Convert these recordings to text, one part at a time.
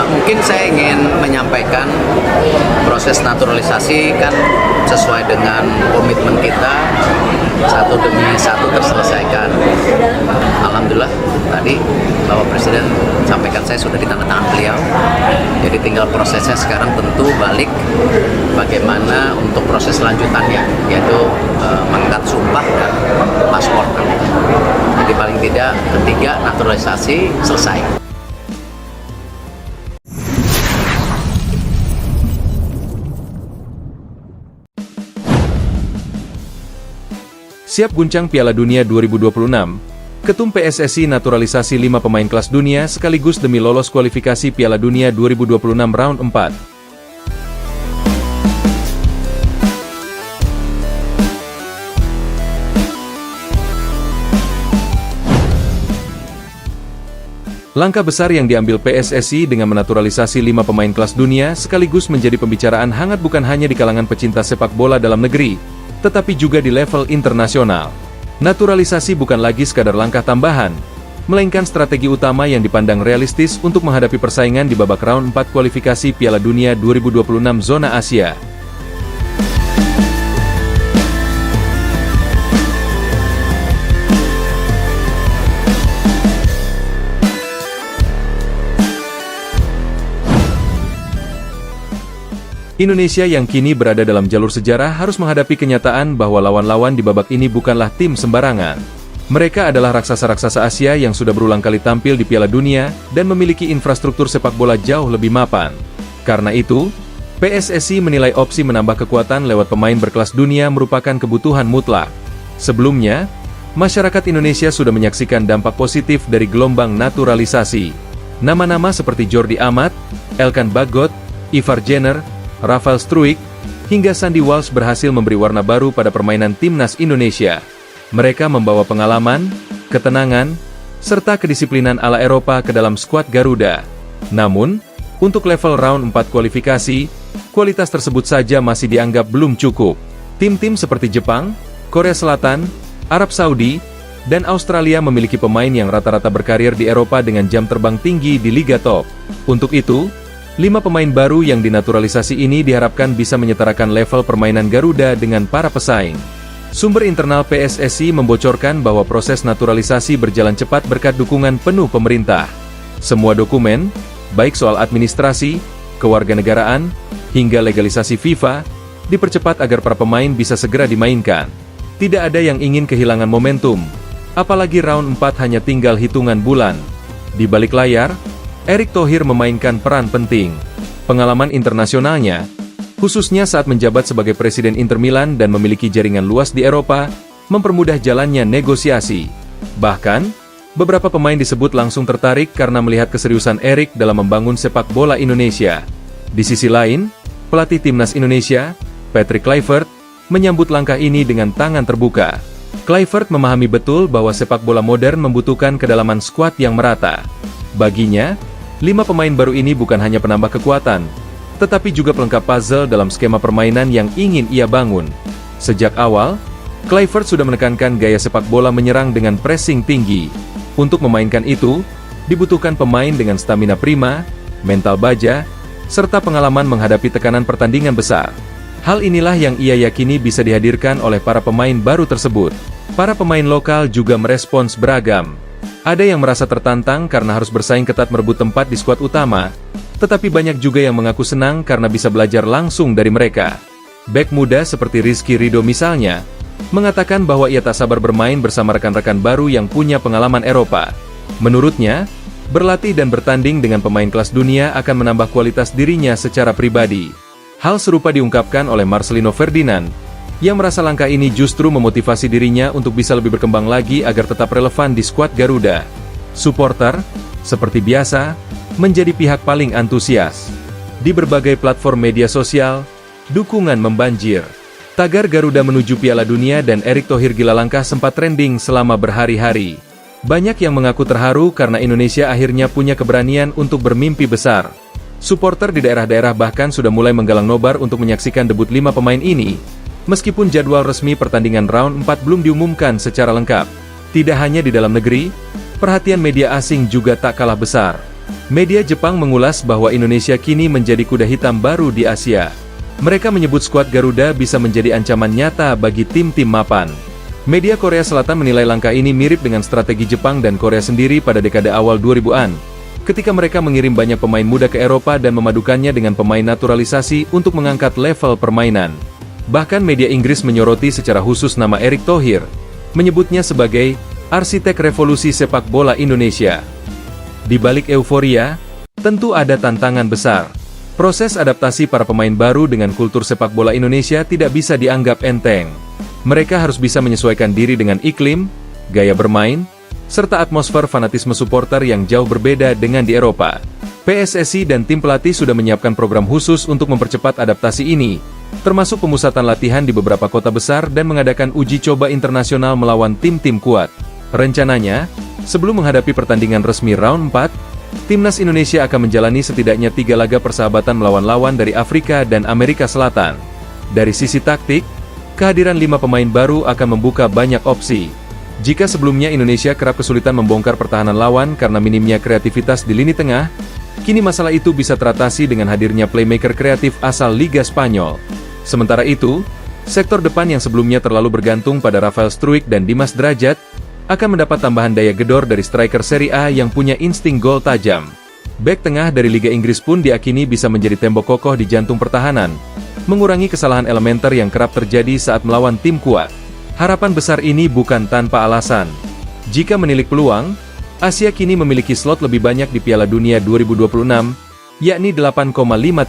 Mungkin saya ingin menyampaikan proses naturalisasi kan sesuai dengan komitmen kita, satu demi satu terselesaikan. Alhamdulillah tadi Bapak Presiden sampaikan saya sudah ditandatangan beliau. Jadi tinggal prosesnya sekarang tentu balik bagaimana untuk proses lanjutannya, yaitu mengangkat sumpah dan paspor. Jadi paling tidak ketiga naturalisasi selesai. Siap guncang Piala Dunia 2026, Ketum PSSI naturalisasi 5 pemain kelas dunia sekaligus demi lolos kualifikasi Piala Dunia 2026 round 4. Langkah besar yang diambil PSSI dengan menaturalisasi 5 pemain kelas dunia sekaligus menjadi pembicaraan hangat bukan hanya di kalangan pecinta sepak bola dalam negeri, tetapi juga di level internasional. Naturalisasi bukan lagi sekadar langkah tambahan, melainkan strategi utama yang dipandang realistis untuk menghadapi persaingan di babak round 4 kualifikasi Piala Dunia 2026 zona Asia. Indonesia yang kini berada dalam jalur sejarah harus menghadapi kenyataan bahwa lawan-lawan di babak ini bukanlah tim sembarangan. Mereka adalah raksasa-raksasa Asia yang sudah berulang kali tampil di Piala Dunia dan memiliki infrastruktur sepak bola jauh lebih mapan. Karena itu, PSSI menilai opsi menambah kekuatan lewat pemain berkelas dunia merupakan kebutuhan mutlak. Sebelumnya, masyarakat Indonesia sudah menyaksikan dampak positif dari gelombang naturalisasi. Nama-nama seperti Jordi Amat, Elkan Bagot, Ivar Jenner, Rafael Struijk, hingga Sandy Walsh berhasil memberi warna baru pada permainan timnas Indonesia. Mereka membawa pengalaman, ketenangan, serta kedisiplinan ala Eropa ke dalam skuad Garuda. Namun, untuk level round 4 kualifikasi, kualitas tersebut saja masih dianggap belum cukup. Tim-tim seperti Jepang, Korea Selatan, Arab Saudi, dan Australia memiliki pemain yang rata-rata berkarir di Eropa dengan jam terbang tinggi di liga top. Untuk itu, 5 pemain baru yang dinaturalisasi ini diharapkan bisa menyetarakan level permainan Garuda dengan para pesaing. Sumber internal PSSI membocorkan bahwa proses naturalisasi berjalan cepat berkat dukungan penuh pemerintah. Semua dokumen, baik soal administrasi, kewarganegaraan, hingga legalisasi FIFA, dipercepat agar para pemain bisa segera dimainkan. Tidak ada yang ingin kehilangan momentum, apalagi round 4 hanya tinggal hitungan bulan. Di balik layar, Erick Thohir memainkan peran penting. Pengalaman internasionalnya, khususnya saat menjabat sebagai Presiden Inter Milan dan memiliki jaringan luas di Eropa, mempermudah jalannya negosiasi. Bahkan, beberapa pemain disebut langsung tertarik karena melihat keseriusan Erick dalam membangun sepak bola Indonesia. Di sisi lain, pelatih timnas Indonesia, Patrick Kluivert, menyambut langkah ini dengan tangan terbuka. Kluivert memahami betul bahwa sepak bola modern membutuhkan kedalaman skuad yang merata. Baginya, 5 pemain baru ini bukan hanya penambah kekuatan, tetapi juga pelengkap puzzle dalam skema permainan yang ingin ia bangun. Sejak awal, Kluivert sudah menekankan gaya sepak bola menyerang dengan pressing tinggi. Untuk memainkan itu, dibutuhkan pemain dengan stamina prima, mental baja, serta pengalaman menghadapi tekanan pertandingan besar. Hal inilah yang ia yakini bisa dihadirkan oleh para pemain baru tersebut. Para pemain lokal juga merespons beragam. Ada yang merasa tertantang karena harus bersaing ketat merebut tempat di skuad utama, tetapi banyak juga yang mengaku senang karena bisa belajar langsung dari mereka. Bek muda seperti Rizky Ridho misalnya, mengatakan bahwa ia tak sabar bermain bersama rekan-rekan baru yang punya pengalaman Eropa. Menurutnya, berlatih dan bertanding dengan pemain kelas dunia akan menambah kualitas dirinya secara pribadi. Hal serupa diungkapkan oleh Marcelino Ferdinand, yang merasa langkah ini justru memotivasi dirinya untuk bisa lebih berkembang lagi agar tetap relevan di skuad Garuda. Supporter, seperti biasa, menjadi pihak paling antusias. Di berbagai platform media sosial, dukungan membanjir. Tagar Garuda menuju Piala Dunia dan Erick Thohir gila langkah sempat trending selama berhari-hari. Banyak yang mengaku terharu karena Indonesia akhirnya punya keberanian untuk bermimpi besar. Supporter di daerah-daerah bahkan sudah mulai menggalang nobar untuk menyaksikan debut 5 pemain ini, meskipun jadwal resmi pertandingan round 4 belum diumumkan secara lengkap. Tidak hanya di dalam negeri, perhatian media asing juga tak kalah besar. Media Jepang mengulas bahwa Indonesia kini menjadi kuda hitam baru di Asia. Mereka menyebut skuad Garuda bisa menjadi ancaman nyata bagi tim-tim mapan. Media Korea Selatan menilai langkah ini mirip dengan strategi Jepang dan Korea sendiri pada dekade awal 2000-an, ketika mereka mengirim banyak pemain muda ke Eropa dan memadukannya dengan pemain naturalisasi untuk mengangkat level permainan. Bahkan media Inggris menyoroti secara khusus nama Erick Thohir, menyebutnya sebagai arsitek revolusi sepak bola Indonesia. Di balik euforia, tentu ada tantangan besar. Proses adaptasi para pemain baru dengan kultur sepak bola Indonesia tidak bisa dianggap enteng. Mereka harus bisa menyesuaikan diri dengan iklim, gaya bermain, serta atmosfer fanatisme supporter yang jauh berbeda dengan di Eropa. PSSI dan tim pelatih sudah menyiapkan program khusus untuk mempercepat adaptasi ini, termasuk pemusatan latihan di beberapa kota besar dan mengadakan uji coba internasional melawan tim-tim kuat. Rencananya, sebelum menghadapi pertandingan resmi round 4, Timnas Indonesia akan menjalani setidaknya 3 laga persahabatan melawan lawan dari Afrika dan Amerika Selatan. Dari sisi taktik, kehadiran 5 pemain baru akan membuka banyak opsi. Jika sebelumnya Indonesia kerap kesulitan membongkar pertahanan lawan karena minimnya kreativitas di lini tengah, kini masalah itu bisa teratasi dengan hadirnya playmaker kreatif asal Liga Spanyol. Sementara itu, sektor depan yang sebelumnya terlalu bergantung pada Rafael Struijk dan Dimas Drajat, akan mendapat tambahan daya gedor dari striker Serie A yang punya insting gol tajam. Bek tengah dari Liga Inggris pun diakini bisa menjadi tembok kokoh di jantung pertahanan, mengurangi kesalahan elementer yang kerap terjadi saat melawan tim kuat. Harapan besar ini bukan tanpa alasan. Jika menilik peluang, Asia kini memiliki slot lebih banyak di Piala Dunia 2026, yakni 8,5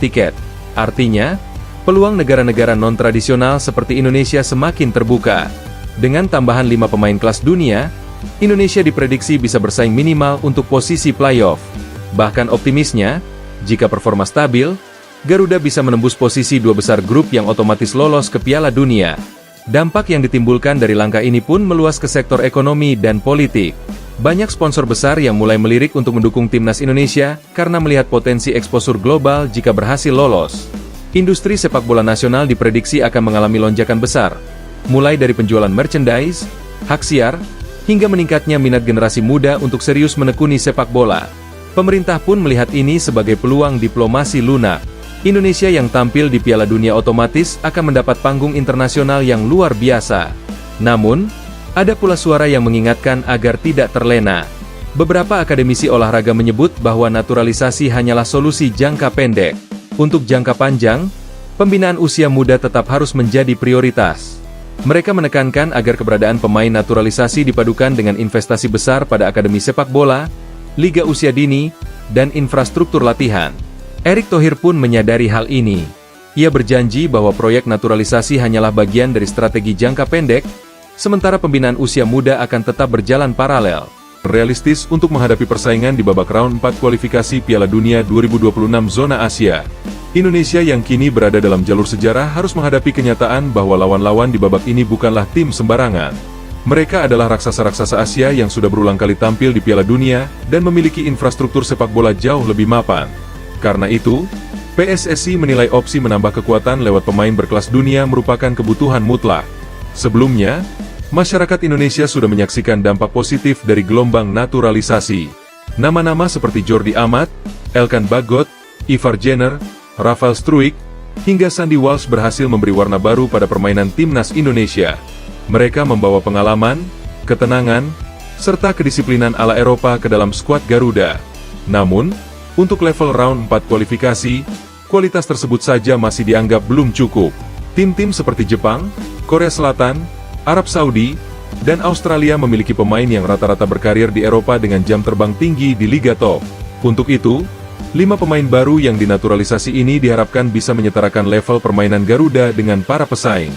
tiket. Artinya, peluang negara-negara non-tradisional seperti Indonesia semakin terbuka. Dengan tambahan 5 pemain kelas dunia, Indonesia diprediksi bisa bersaing minimal untuk posisi playoff. Bahkan optimisnya, jika performa stabil, Garuda bisa menembus posisi 2 besar grup yang otomatis lolos ke Piala Dunia. Dampak yang ditimbulkan dari langkah ini pun meluas ke sektor ekonomi dan politik. Banyak sponsor besar yang mulai melirik untuk mendukung timnas Indonesia karena melihat potensi eksposur global jika berhasil lolos. Industri sepak bola nasional diprediksi akan mengalami lonjakan besar, mulai dari penjualan merchandise, hak siar, hingga meningkatnya minat generasi muda untuk serius menekuni sepak bola. Pemerintah pun melihat ini sebagai peluang diplomasi lunak. Indonesia yang tampil di Piala Dunia otomatis akan mendapat panggung internasional yang luar biasa. Namun, ada pula suara yang mengingatkan agar tidak terlena. Beberapa akademisi olahraga menyebut bahwa naturalisasi hanyalah solusi jangka pendek. Untuk jangka panjang, pembinaan usia muda tetap harus menjadi prioritas. Mereka menekankan agar keberadaan pemain naturalisasi dipadukan dengan investasi besar pada akademi sepak bola, liga usia dini, dan infrastruktur latihan. Erick Thohir pun menyadari hal ini. Ia berjanji bahwa proyek naturalisasi hanyalah bagian dari strategi jangka pendek, sementara pembinaan usia muda akan tetap berjalan paralel. Realistis untuk menghadapi persaingan di babak round 4 kualifikasi Piala Dunia 2026 zona Asia. Indonesia yang kini berada dalam jalur sejarah harus menghadapi kenyataan bahwa lawan-lawan di babak ini bukanlah tim sembarangan. Mereka adalah raksasa-raksasa Asia yang sudah berulang kali tampil di Piala Dunia dan memiliki infrastruktur sepak bola jauh lebih mapan. Karena itu, PSSI menilai opsi menambah kekuatan lewat pemain berkelas dunia merupakan kebutuhan mutlak. Sebelumnya, masyarakat Indonesia sudah menyaksikan dampak positif dari gelombang naturalisasi. Nama-nama seperti Jordi Amat, Elkan Bagot, Ivar Jenner, Rafael Struijk, hingga Sandy Walsh berhasil memberi warna baru pada permainan timnas Indonesia. Mereka membawa pengalaman, ketenangan, serta kedisiplinan ala Eropa ke dalam skuad Garuda. Namun, untuk level round 4 kualifikasi, kualitas tersebut saja masih dianggap belum cukup. Tim-tim seperti Jepang, Korea Selatan, Arab Saudi, dan Australia memiliki pemain yang rata-rata berkarir di Eropa dengan jam terbang tinggi di liga top. Untuk itu, 5 pemain baru yang dinaturalisasi ini diharapkan bisa menyetarakan level permainan Garuda dengan para pesaing.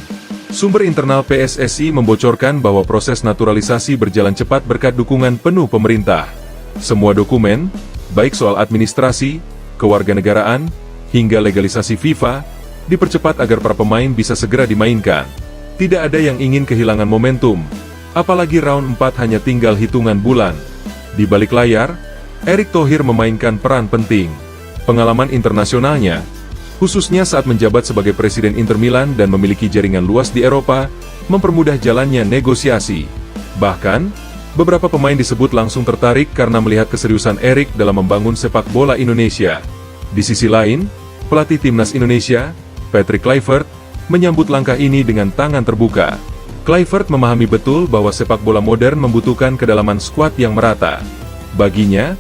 Sumber internal PSSI membocorkan bahwa proses naturalisasi berjalan cepat berkat dukungan penuh pemerintah. Semua dokumen, baik soal administrasi, kewarganegaraan, hingga legalisasi FIFA, dipercepat agar para pemain bisa segera dimainkan. Tidak ada yang ingin kehilangan momentum, apalagi round 4 hanya tinggal hitungan bulan. Di balik layar, Erick Thohir memainkan peran penting. Pengalaman internasionalnya, khususnya saat menjabat sebagai Presiden Inter Milan dan memiliki jaringan luas di Eropa, mempermudah jalannya negosiasi. Bahkan, Beberapa pemain disebut langsung tertarik karena melihat keseriusan Erik dalam membangun sepak bola Indonesia. Di sisi lain, pelatih timnas Indonesia, Patrick Kluivert, menyambut langkah ini dengan tangan terbuka. Kluivert memahami betul bahwa sepak bola modern membutuhkan kedalaman skuad yang merata. Baginya,